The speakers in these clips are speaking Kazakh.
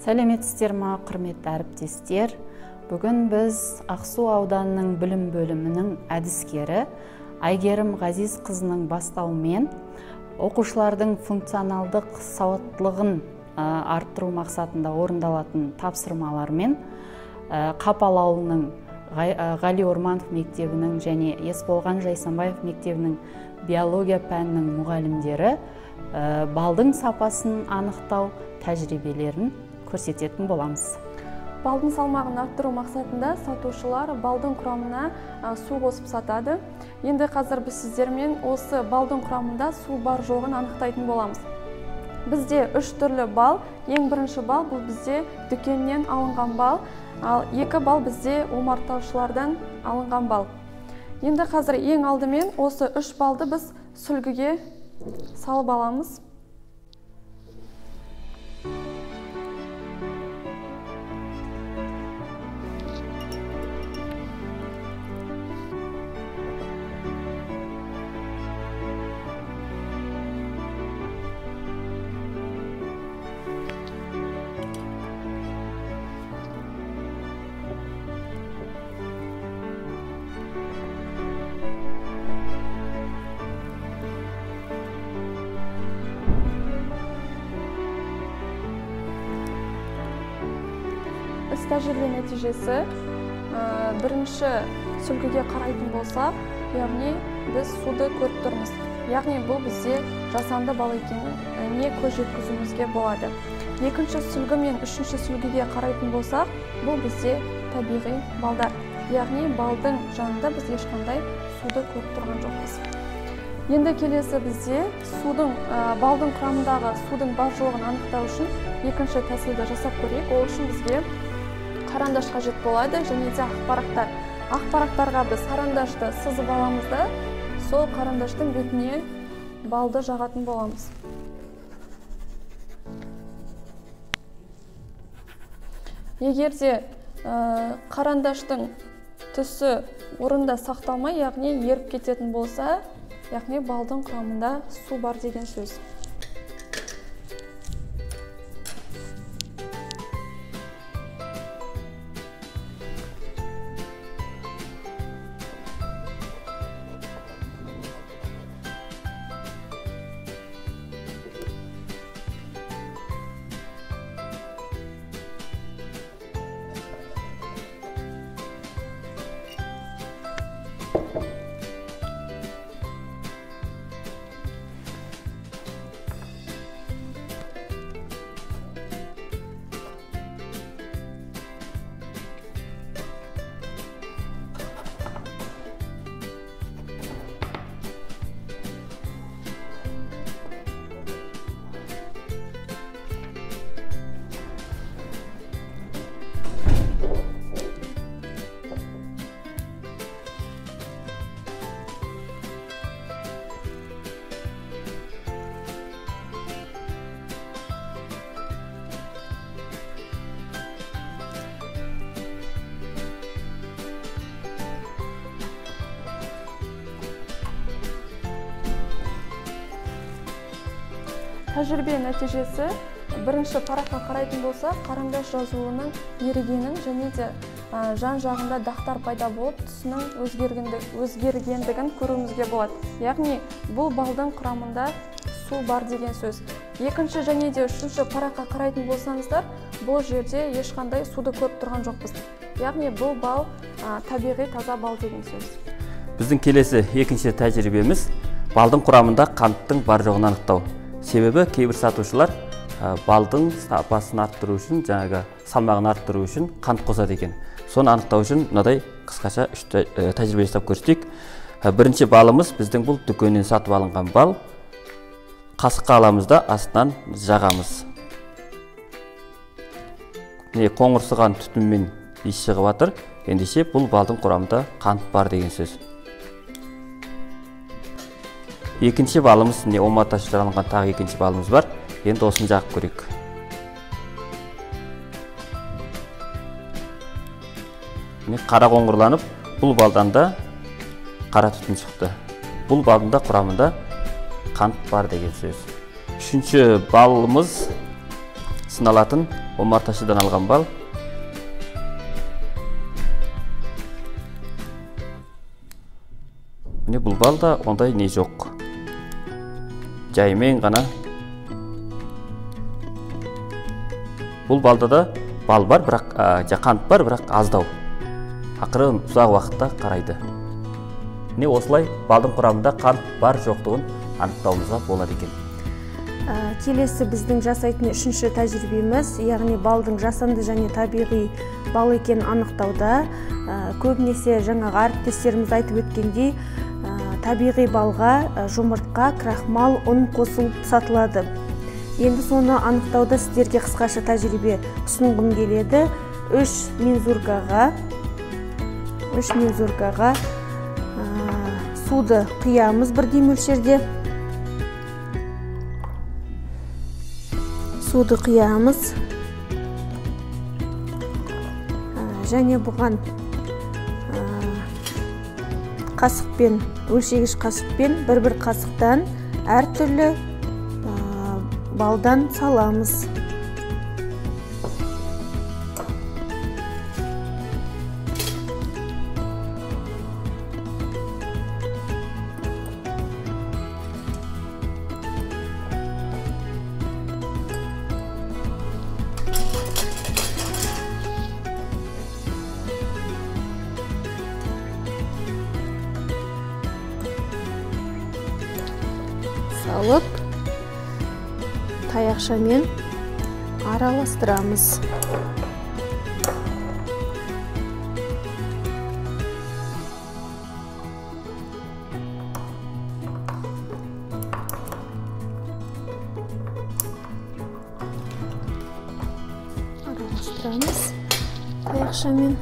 Сәлеметсіздер ма, құрметті әріптестер. Бүгін біз Ақсу ауданының білім бөлімінің әдіскері Айгерім Ғазизқызының бастауымен оқушылардың функционалдық сауаттылығын арттыру мақсатында орындалатын тапсырмалармен Қапал ауылының Ғали Орманов мектебінің және Есболған Жайсанбаев мектебінің биология пәнінің мұғалімдері балдың сапасын анықтау тәжірибелерін көрсететін боламыз. Балдың салмағын арттыру мақсатында сатушылар балдың құрамына су қосып сатады. Енді қазір біз сіздермен осы балдың құрамында су бар жоғын анықтайтын боламыз. Бізде 3 түрлі бал. Ең бірінші бал бұл бізде дүкеннен алынған бал, ал 2 бал бізде омартаушылардан алынған бал. Енді қазір ең алдымен осы 3 балды біз сүлгіге салып аламыз. Тәжірибе нәтижесі бірінші сүлгіге қарайтын болсақ, яғни біз суды көріп тұрмыз. Яғни бұл бізде жасанды бал екеніне көз жеткізуімізге болады. Екінші сүлгі мен үшінші сүлгіге қарайтын болсақ, бұл бізде табиғи балдар. Яғни балдың жанында біз ешқандай суды көріп тұрған жоқпыз. Енді келесі бізде балдың құрамындағы судың бар жоғын анықтау үшін екінші тәсілді жасап көрейік. Ол үшін бізге қарандаш қажет болады және де ақпараттар. Ақпараттарға біз қарандашты сызып аламыз да, сол қарандаштың бетіне балды жағатын боламыз. Егер де қарандаштың түсі орында сақталмай, яғни еріп кететін болса, яғни балдың құрамында су бар деген сөз. Тәжірибе нәтижесі бірінші параққа қарайтын болса, қарандаш жазуының ерігенін және де жан жағында дақтар пайда болып, түсінің өзгергендігін көруімізге болады. Яғни бұл балдың құрамында су бар деген сөз. Екінші және де үшінші параққа қарайтын болсаңыздар, бұл жерде ешқандай суды көріп тұрған жоқпыз. Яғни бұл бал табиғи таза бал деген сөз. Біздің келесі екінші тәжірибеміз балдың құрамында қанттың бар жоғын анықтау. Себебі кейбір сатушылар балдың сапасын арттыру үшін, жаңағы салмағын арттыру үшін қант қосады екен. Соны анықтау үшін мынадай қысқаша үш тәжірибе жасап көрсетейік. Бірінші балымыз біздің бұл дүкеннен сатып алынған бал. Қасыққа аламыз да астынан жағамыз. Қоңырсыған түтінмен иіс шығып жатыр. Ендеше бұл балдың құрамында қант бар деген сөз. Екінші балымыз, омартаушыдан алынған тағы екінші балымыз бар. Енді осыны жағып көрейік. Қара қоңырланып, бұл балдан да қара түтін шықты. Бұл балдың да құрамында қант бар деген сөз. Үшінші балымыз сыналатын омарташыдан алған бал. Міне бұл балда ондай не жоқ. Жаймен ғана. Бұл балда да бал бар, бірақ қант бар, бірақ аздау. Ақырын ұзақ уақытта қарайды. Не осылай балдың құрамында қант бар жоқтығын анықтауымызға болады екен. Келесі біздің жасайтын үшінші тәжірибеміз, яғни балдың жасанды және табиғи бал екенін анықтауда. Көбінесе жаңағы әріптестеріміз айтып өткендей, табиғи балға жұмыртқа, крахмал, ұн қосылып сатылады. Енді соны анықтауда сіздерге қысқаша тәжірибе ұсынғым келеді. 3 мензуркаға суды құямыз бірдей мөлшерде. Суды құямыз. Және бұған қасықпен, өлшегіш қасықпен бір қасықтан әртүрлі балдан саламыз. Салып, таяқшамен араластырамыз. Таяқшамен.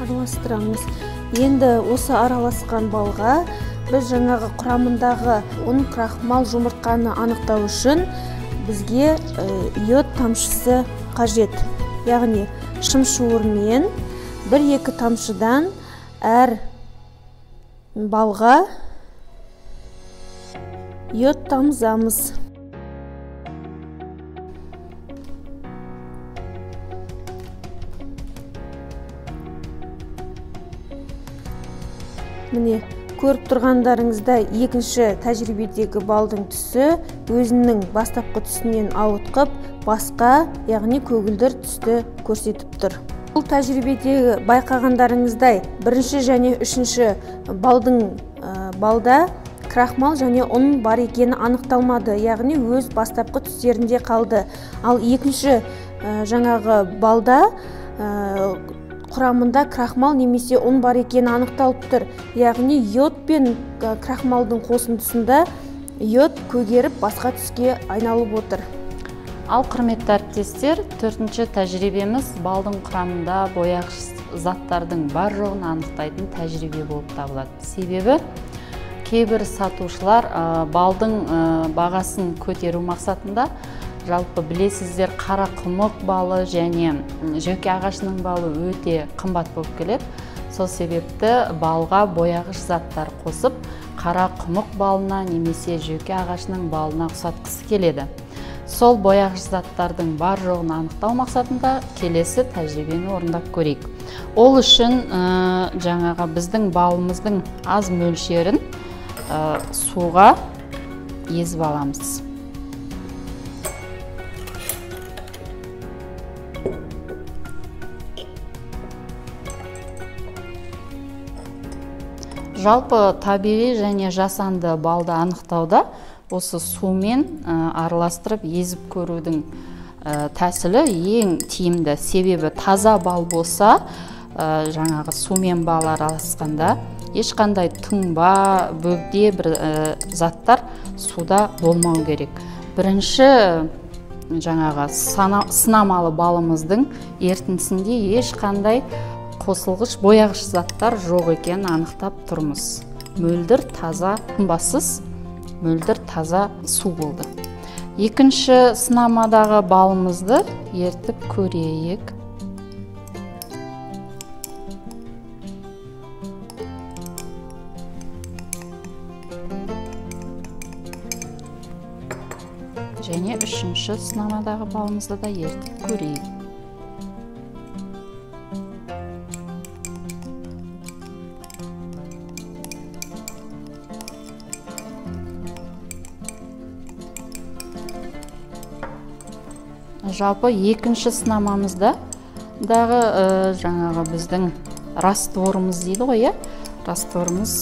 Араластырамыз. Енді осы араласқан балға біз жаңағы құрамындағы ұн, крахмал, жұмыртқаны анықтау үшін бізге йод тамшысы қажет. Яғни шымшуырмен 1-2 тамшыдан әр балға йод тамызамыз. Міне, көріп тұрғандарыңызда екінші тәжірибедегі балдың түсі өзінің бастапқы түсінен ауытқып, басқа, яғни көгілдір түсті көрсетіп тұр. Бұл тәжірибедегі байқағандарыңыздай, бірінші және үшінші балда крахмал және ұн бар екені анықталмады, яғни өз бастапқы түстерінде қалды. Ал екінші жаңағы балда құрамында крахмал немесе ұн бар екені анықталып тұр. Яғни йод пен крахмалдың қосындысында йод көгеріп басқа түске айналып отыр. Ал құрметті әріптестер, 4-ші тәжірибеміз балдың құрамында бояғыш заттардың бар жоғын анықтайтын тәжірибе болып табылады. Себебі кейбір сатушылар балдың бағасын көтеру мақсатында, жалпы білесіздер, қара құмық балы және жөке ағашының балы өте қымбат болып келеді. Сол себепті балға бояғыш заттар қосып, қара құмық балына немесе жөке ағашының балына ұқсатқысы келеді. Сол бояғыш заттардың бар жоғын анықтау мақсатында келесі тәжірибені орындап көрейік. Ол үшін жаңағы біздің балымыздың аз мөлшерін суға езіп аламыз. Жалпы табиғи және жасанды балды анықтауда осы сумен араластырып езіп көрудің тәсілі ең тиімді. Себебі таза бал болса, жаңағы сумен бал араласқанда ешқандай тұнба, бөгде бір заттар суда болмау керек. Бірінші жаңағы сынамалы балымыздың ертінсінде ешқандай қосылғыш бояғыш заттар жоқ екенін анықтап тұрмыз. Мөлдір таза, қымбасыз, мөлдір таза су болды. Екінші сынамадағы балымызды ертіп көрейік. Және үшінші сынамадағы балымызды да ертіп көрейік. Жалпы екінші сынамамызда дағы жаңағы біздің растворымыз дейді ғой, растворымыз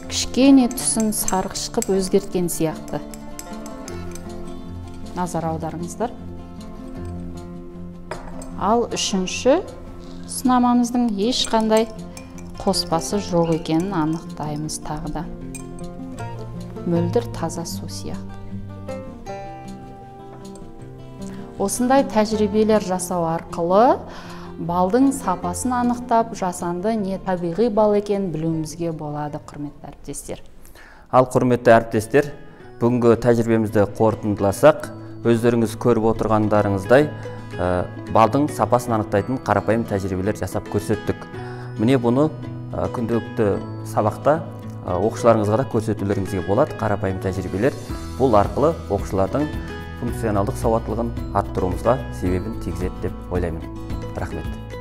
кішкене түсін сарғыш қып өзгерткен сияқты. Назар аударыңыздар. Ал үшінші сынамамыздың ешқандай қоспасы жоқ екенін анықтаймыз тағы да. Мөлдір таза су сияқты. Осындай тәжірибелер жасау арқылы балдың сапасын анықтап, жасанды не табиғи бал екенін білуімізге болады, құрметті әріптестер. Ал құрметті әріптестер, бүгінгі тәжірибемізді қорытындыласақ, өздеріңіз көріп отырғандарыңыздай балдың сапасын анықтайтын қарапайым тәжірибелер жасап көрсеттік. Міне бұны күнделікті сабақта оқушыларыңызға да көрсетулеріңізге болады. Қарапайым тәжірибелер бұл арқылы оқушылардың функционалдық сауаттылығын арттыруымызға себебін тигізеді деп ойлаймын. Рахмет.